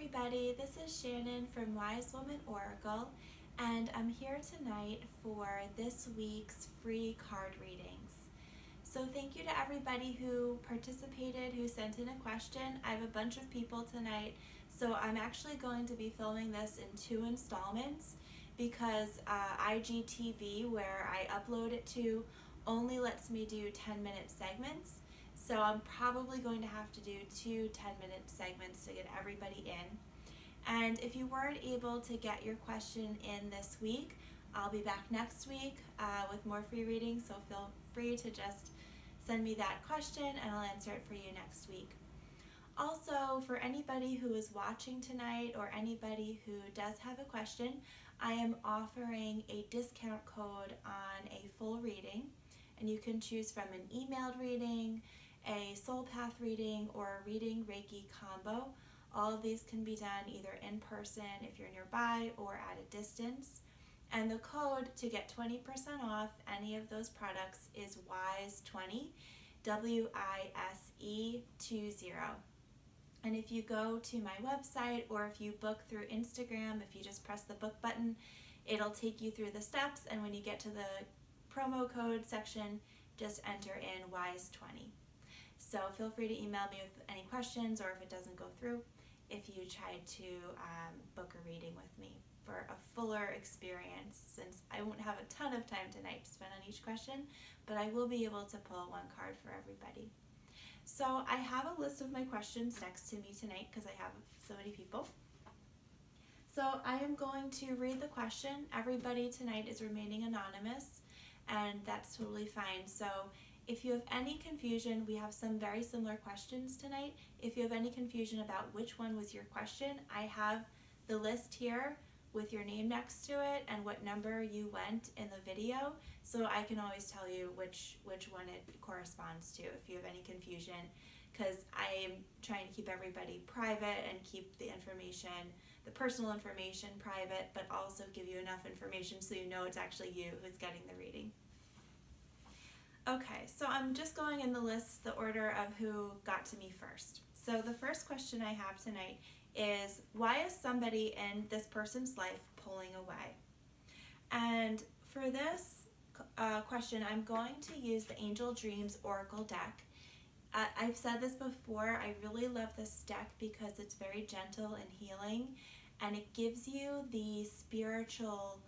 everybody, this is Shannon from Wise Woman Oracle, and I'm here tonight for this week's free card readings. So thank you to everybody who participated, who sent in a question. I have a bunch of people tonight, so I'm actually going to be filming this in 2 installments because IGTV, where I upload it to, only lets me do 10-minute segments. So I'm probably going to have to do 2 10-minute segments to get everybody in. And if you weren't able to get your question in this week, I'll be back next week with more free readings, so feel free to just send me that question and I'll answer it for you next week. Also, for anybody who is watching tonight or anybody who does have a question, I am offering a discount code on a full reading, and you can choose from an emailed reading, a soul path reading, or a reading Reiki combo. All of these can be done either in person if you're nearby or at a distance. And the code to get 20% off any of those products is WISE20, WISE20. And if you go to my website or if you book through Instagram, if you just press the book button, it'll take you through the steps, and when you get to the promo code section, just enter in WISE20. So feel free to email me with any questions, or if it doesn't go through, if you try to book a reading with me for a fuller experience, since I won't have a ton of time tonight to spend on each question, but I will be able to pull one card for everybody. So I have a list of my questions next to me tonight because I have so many people. So I am going to read the question. Everybody tonight is remaining anonymous, and that's totally fine. So if you have any confusion, we have some very similar questions tonight. If you have any confusion about which one was your question, I have the list here with your name next to it and what number you went in the video, so I can always tell you which one it corresponds to if you have any confusion, because I am trying to keep everybody private and keep the information, the personal information, private, but also give you enough information so you know it's actually you who's getting the reading. Okay, so I'm just going in the list, the order of who got to me first. So the first question I have tonight is, why is somebody in this person's life pulling away? And for this question, I'm going to use the Angel Dreams Oracle deck. I've said this before, I really love this deck because it's very gentle and healing, and it gives you the spiritual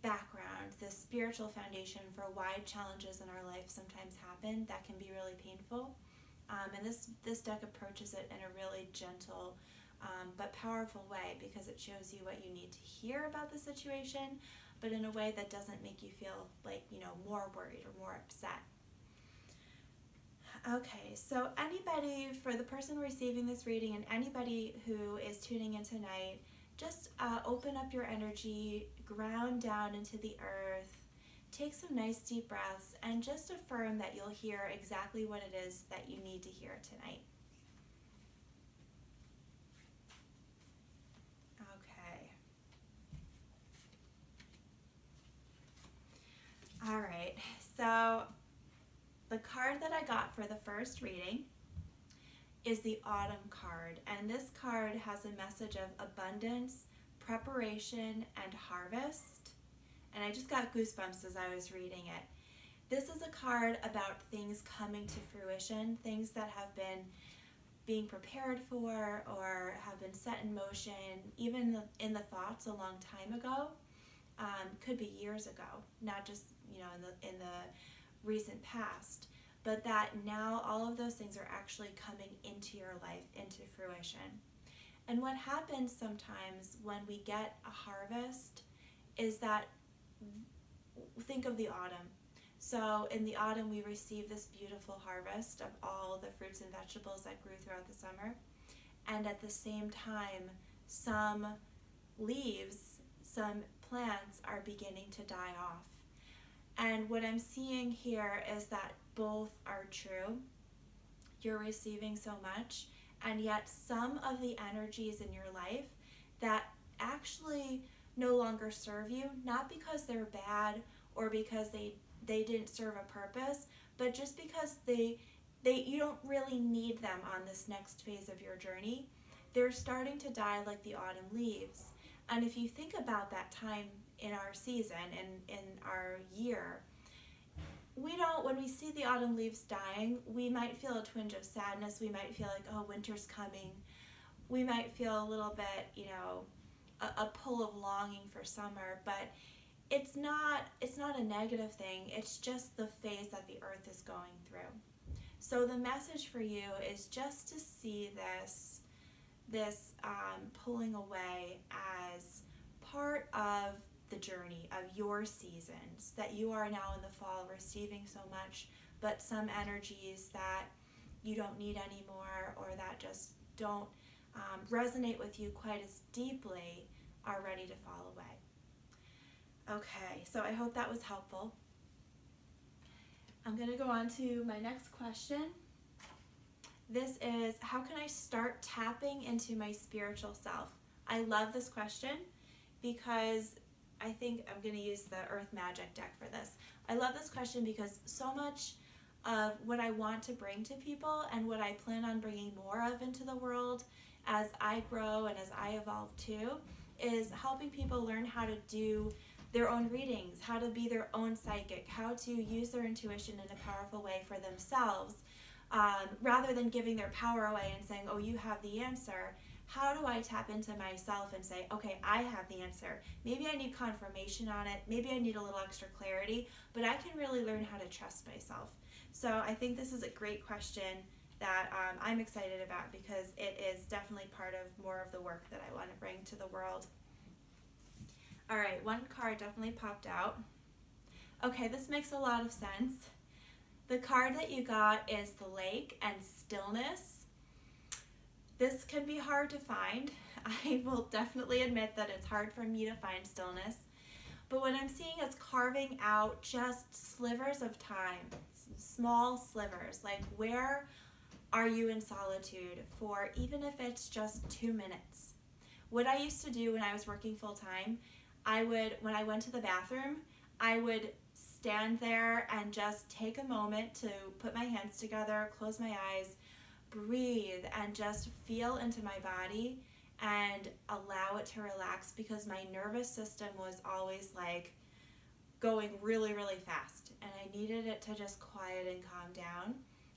background, the spiritual foundation for why challenges in our life sometimes happen that can be really painful. And this deck approaches it in a really gentle but powerful way, because it shows you what you need to hear about the situation, but in a way that doesn't make you feel like, more worried or more upset. Okay, so anybody, for the person receiving this reading and anybody who is tuning in tonight, just open up your energy, ground down into the earth, take some nice deep breaths, and just affirm that you'll hear exactly what it is that you need to hear tonight. Okay. All right, so the card that I got for the first reading is the Autumn card, and this card has a message of abundance, preparation, and harvest. And I just got goosebumps as I was reading it. This is a card about things coming to fruition, things that have been being prepared for or have been set in motion, even in the thoughts a long time ago. Could be years ago, not just in the recent past, but that now all of those things are actually coming into your life, into fruition. And what happens sometimes when we get a harvest is that, think of the autumn. So in the autumn we receive this beautiful harvest of all the fruits and vegetables that grew throughout the summer, and at the same time some leaves, some plants are beginning to die off. And what I'm seeing here is that both are true. You're receiving so much, and yet some of the energies in your life that actually no longer serve you, not because they're bad or because they didn't serve a purpose, but just because you don't really need them on this next phase of your journey. they're starting to die like the autumn leaves. And if you think about that time in our season and in our year, we don't, when we see the autumn leaves dying, we might feel a twinge of sadness. We might feel like, oh, winter's coming. We might feel a little bit, a pull of longing for summer, but it's not a negative thing. It's just the phase that the earth is going through. So the message for you is just to see this pulling away as part of the journey of your seasons, that you are now in the fall receiving so much, but some energies that you don't need anymore or that just don't resonate with you quite as deeply are ready to fall away. Okay, so I hope that was helpful. I'm going to go on to my next question. This is, how can I start tapping into my spiritual self? I love this question because I think I'm going to use the Earth Magic deck for this. I love this question because so much of what I want to bring to people and what I plan on bringing more of into the world as I grow and as I evolve too is helping people learn how to do their own readings, how to be their own psychic, how to use their intuition in a powerful way for themselves, rather than giving their power away and saying, oh, you have the answer. How do I tap into myself and say, okay, I have the answer. Maybe I need confirmation on it. Maybe I need a little extra clarity, but I can really learn how to trust myself. So I think this is a great question that I'm excited about because it is definitely part of more of the work that I want to bring to the world. All right, one card definitely popped out. Okay, this makes a lot of sense. The card that you got is the lake and stillness. This can be hard to find. I will definitely admit that it's hard for me to find stillness. But what I'm seeing is carving out just slivers of time, small slivers, like where are you in solitude for, even if it's just 2 minutes. What I used to do when I was working full time, when I went to the bathroom, I would stand there and just take a moment to put my hands together, close my eyes, breathe, and just feel into my body and allow it to relax, because my nervous system was always like going really, really fast, and I needed it to just quiet and calm down.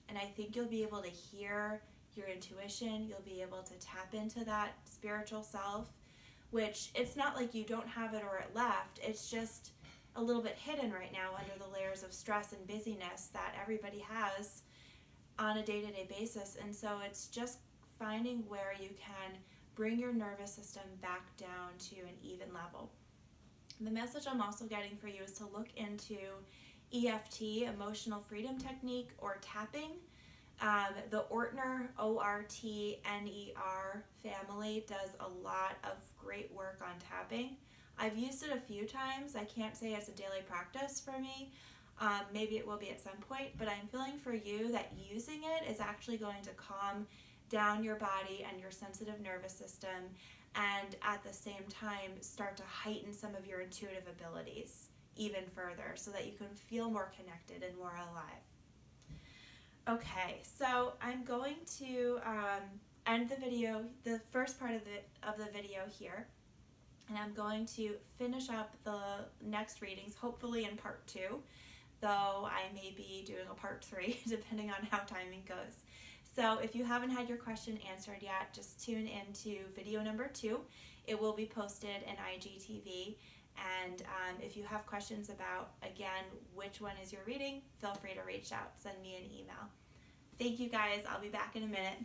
And I think you'll be able to hear your intuition, you'll be able to tap into that spiritual self, which it's not like you don't have it or it left, it's just a little bit hidden right now under the layers of stress and busyness that everybody has on a day-to-day basis. And so it's just finding where you can bring your nervous system back down to an even level. The message I'm also getting for you is to look into EFT, Emotional Freedom Technique, or tapping. The Ortner, ORTNER family does a lot of great work on tapping. I've used it a few times. I can't say it's a daily practice for me. Maybe it will be at some point, but I'm feeling for you that using it is actually going to calm down your body and your sensitive nervous system, and at the same time start to heighten some of your intuitive abilities even further so that you can feel more connected and more alive. Okay, so I'm going to end the video, the first part of the video here, and I'm going to finish up the next readings, hopefully in part 2, though I may be doing a part 3 depending on how timing goes. So if you haven't had your question answered yet, just tune into video number 2. It will be posted in IGTV. And if you have questions about, again, which one is your reading, feel free to reach out. Send me an email. Thank you guys. I'll be back in a minute.